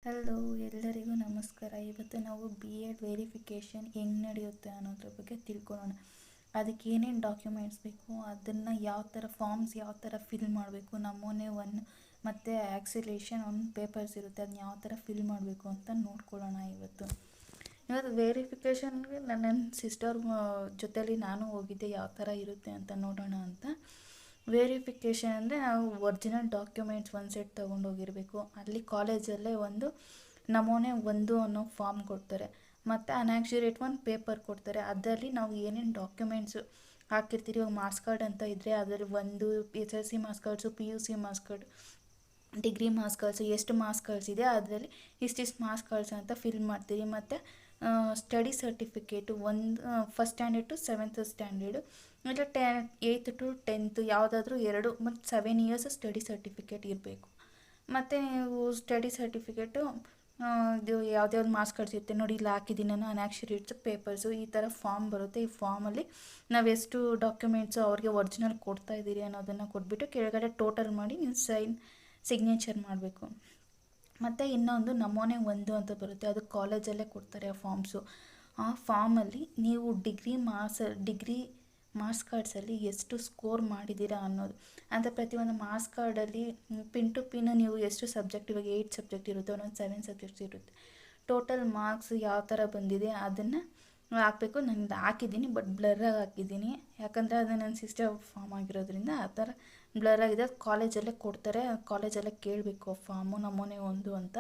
Hello, ಎಲ್ಲರಿಗೂ ನಮಸ್ಕಾರ. ಇವತ್ತು ನಾವು BEd ವೆರಿಫಿಕೇಷನ್ ಹೆಂಗೆ ನಡೆಯುತ್ತೆ ಅನ್ನೋದ್ರ ಬಗ್ಗೆ ತಿಳ್ಕೊಳ್ಳೋಣ. ಅದಕ್ಕೆ ಏನೇನು ಡಾಕ್ಯುಮೆಂಟ್ಸ್ ಬೇಕು, ಅದನ್ನು ಯಾವ ಥರ ಫಾರ್ಮ್ಸ್ ಯಾವ ಥರ ಫಿಲ್ ಮಾಡಬೇಕು, ನಮೂನೆ 1 ಮತ್ತು ಆಕ್ಸಿಲೇಷನ್ 1 ಪೇಪರ್ಸ್ ಇರುತ್ತೆ, ಅದನ್ನ ಯಾವ ಥರ ಫಿಲ್ ಮಾಡಬೇಕು ಅಂತ ನೋಡ್ಕೊಳ್ಳೋಣ. ಇವತ್ತು ವೆರಿಫಿಕೇಷನ್ಗೆ ನನ್ನ ಸಿಸ್ಟರ್ ಜೊತೆಲಿ ನಾನು ಹೋಗಿದ್ದೆ, ಯಾವ ಥರ ಇರುತ್ತೆ ಅಂತ ನೋಡೋಣ ಅಂತ. ವೆರಿಫಿಕೇಷನ್ ಅಂದರೆ ನಾವು ಒರಿಜಿನಲ್ ಡಾಕ್ಯುಮೆಂಟ್ಸ್ ಒಂದು ಸೆಟ್ ತೊಗೊಂಡೋಗಿರಬೇಕು. ಅಲ್ಲಿ ಕಾಲೇಜಲ್ಲೇ ಒಂದು ನಮೂನೆ 1 ಅನ್ನೋ ಫಾರ್ಮ್ ಕೊಡ್ತಾರೆ, ಮತ್ತು ಅನ್ಯಾಕ್ಚುರೇಟ್ 1 ಪೇಪರ್ ಕೊಡ್ತಾರೆ. ಅದರಲ್ಲಿ ನಾವು ಏನೇನು ಡಾಕ್ಯುಮೆಂಟ್ಸು ಹಾಕಿರ್ತೀವಿ, ಇವಾಗ ಮಾರ್ಕ್ಸ್ ಕಾರ್ಡ್ ಅಂತ ಇದ್ದರೆ ಅದರಲ್ಲಿ ಒಂದು SSLC marks cards, PUC marks card, degree marks cards, ಎಷ್ಟು ಮಾರ್ಕ್ಸ್ ಕಾರ್ಡ್ಸ್ ಇದೆ ಅದರಲ್ಲಿ ಇಷ್ಟಿಷ್ಟು ಮಾರ್ಕ್ಸ್ ಕಾರ್ಡ್ಸ್ ಅಂತ ಫಿಲ್ ಮಾಡ್ತೀವಿ. ಮತ್ತು study certificate first standard to 7th standard, ಇಲ್ಲ 8th to 10th ಯಾವುದಾದ್ರೂ 2 ಮತ್ತು 7 years ಸ್ಟಡಿ ಸರ್ಟಿಫಿಕೇಟ್ ಇರಬೇಕು. ಮತ್ತು ನೀವು ಸ್ಟಡಿ ಸರ್ಟಿಫಿಕೇಟು ಇದು ಯಾವುದ್ಯಾವ್ದು ಮಾರ್ಕ್ಸ್ ಕಾರ್ಡ್ಸ್ ಇರುತ್ತೆ ನೋಡಿ, ಇಲ್ಲಿ ಹಾಕಿದ್ದೀನಿ ನಾನು, ಅನ್ಯಾಕ್ಚುರೇಟ್ಸ್ ಪೇಪರ್ಸು, ಈ ಥರ ಫಾರ್ಮ್ ಬರುತ್ತೆ. ಈ ಫಾರ್ಮಲ್ಲಿ ನಾವು ಎಷ್ಟು ಡಾಕ್ಯುಮೆಂಟ್ಸು ಅವ್ರಿಗೆ ಒರಿಜಿನಲ್ ಕೊಡ್ತಾ ಇದ್ದೀರಿ ಅನ್ನೋದನ್ನು ಕೊಟ್ಬಿಟ್ಟು ಕೆಳಗಡೆ ಟೋಟಲ್ ಮಾಡಿ ನೀವು ಸಿಗ್ನೇಚರ್ ಮಾಡಬೇಕು. ಮತ್ತು ಇನ್ನೊಂದು ನಮೂನೆ 1 ಅಂತ ಬರುತ್ತೆ, ಅದು ಕಾಲೇಜಲ್ಲೇ ಕೊಡ್ತಾರೆ ಆ ಫಾರ್ಮ್ಸು. ಆ ಫಾರ್ಮಲ್ಲಿ ನೀವು ಡಿಗ್ರಿ ಮಾರ್ಕ್ಸ್ ಕಾರ್ಡ್ಸಲ್ಲಿ ಎಷ್ಟು ಸ್ಕೋರ್ ಮಾಡಿದ್ದೀರಾ ಅನ್ನೋದು, ಅಂತ ಪ್ರತಿಯೊಂದು ಮಾರ್ಕ್ಸ್ ಕಾರ್ಡಲ್ಲಿ ಪಿನ್ ಟು ಪಿನ್ ನೀವು ಎಷ್ಟು ಸಬ್ಜೆಕ್ಟ್, ಇವಾಗ 8 ಸಬ್ಜೆಕ್ಟ್ ಇರುತ್ತೆ, ಒಂದೊಂದು 7 ಸಬ್ಜೆಕ್ಟ್ಸ್ ಇರುತ್ತೆ, ಟೋಟಲ್ ಮಾರ್ಕ್ಸ್ ಯಾವ ಥರ ಬಂದಿದೆ ಅದನ್ನು ಹಾಕಬೇಕು. ನಾನು ಹಾಕಿದ್ದೀನಿ, ಬಟ್ ಬ್ಲರ್ರಾಗಿ ಹಾಕಿದ್ದೀನಿ, ಯಾಕಂದರೆ ಅದು ನನ್ನ ಸಿಸ್ಟರ್ ಫಾರ್ಮ್ ಆಗಿರೋದ್ರಿಂದ ಆ ಥರ ಬ್ಲರ್ರಾಗಿದೆ. ಅದು ಕಾಲೇಜಲ್ಲೇ ಕೊಡ್ತಾರೆ, ಕಾಲೇಜಲ್ಲೇ ಕೇಳಬೇಕು ಆ ಫಾರ್ಮು ನಮೂನೆ 1 ಅಂತ.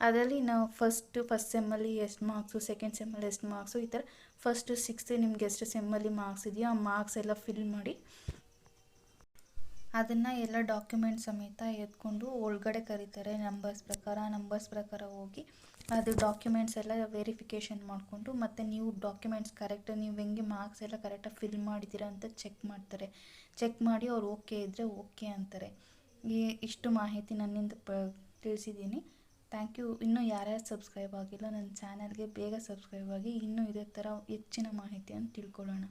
ಅದರಲ್ಲಿ ನಾವು ಫಸ್ಟ್ ಸೆಮ್ಮಲ್ಲಿ ಎಷ್ಟು ಮಾರ್ಕ್ಸು, ಸೆಕೆಂಡ್ ಸೆಮ್ಮಲ್ಲಿ ಎಷ್ಟು ಮಾರ್ಕ್ಸು, ಈ ಥರ ಫಸ್ಟ್ 6th ನಿಮ್ಗೆ ಎಷ್ಟು ಸೆಮ್ಮಲ್ಲಿ ಮಾರ್ಕ್ಸ್ ಇದೆಯೋ ಆ ಮಾರ್ಕ್ಸ್ ಎಲ್ಲ ಫಿಲ್ ಮಾಡಿ ಅದನ್ನು ಎಲ್ಲ ಡಾಕ್ಯುಮೆಂಟ್ ಸಮೇತ ಎತ್ಕೊಂಡು ಒಳಗಡೆ ಕರೀತಾರೆ. ನಂಬರ್ಸ್ ಪ್ರಕಾರ ಹೋಗಿ ಅದು ಡಾಕ್ಯುಮೆಂಟ್ಸ್ ಎಲ್ಲ ವೆರಿಫಿಕೇಷನ್ ಮಾಡಿಕೊಂಡು, ಮತ್ತು ನೀವು ಡಾಕ್ಯುಮೆಂಟ್ಸ್ ಕರೆಕ್ಟಾಗಿ ನೀವು ಹೆಂಗೆ ಮಾರ್ಕ್ಸ್ ಎಲ್ಲ ಕರೆಕ್ಟಾಗಿ ಫಿಲ್ ಮಾಡಿದ್ದೀರಾ ಅಂತ ಚೆಕ್ ಮಾಡ್ತಾರೆ. ಚೆಕ್ ಮಾಡಿ ಅವ್ರು ಓಕೆ ಇದ್ದರೆ ಓಕೆ ಅಂತಾರೆ. ಇಷ್ಟು ಮಾಹಿತಿ ನನ್ನಿಂದ ತಿಳಿಸಿದ್ದೀನಿ. Thank you. ಇನ್ನೂ ಯಾರ್ಯಾರು ಸಬ್ಸ್ಕ್ರೈಬ್ ಆಗಿಲ್ಲ ನನ್ನ ಚಾನಲ್ಗೆ ಬೇಗ ಸಬ್ಸ್ಕ್ರೈಬ್ ಆಗಿ, ಇನ್ನೂ ಇದೇ ಥರ ಹೆಚ್ಚಿನ ಮಾಹಿತಿಯನ್ನು ತಿಳ್ಕೊಳ್ಳೋಣ.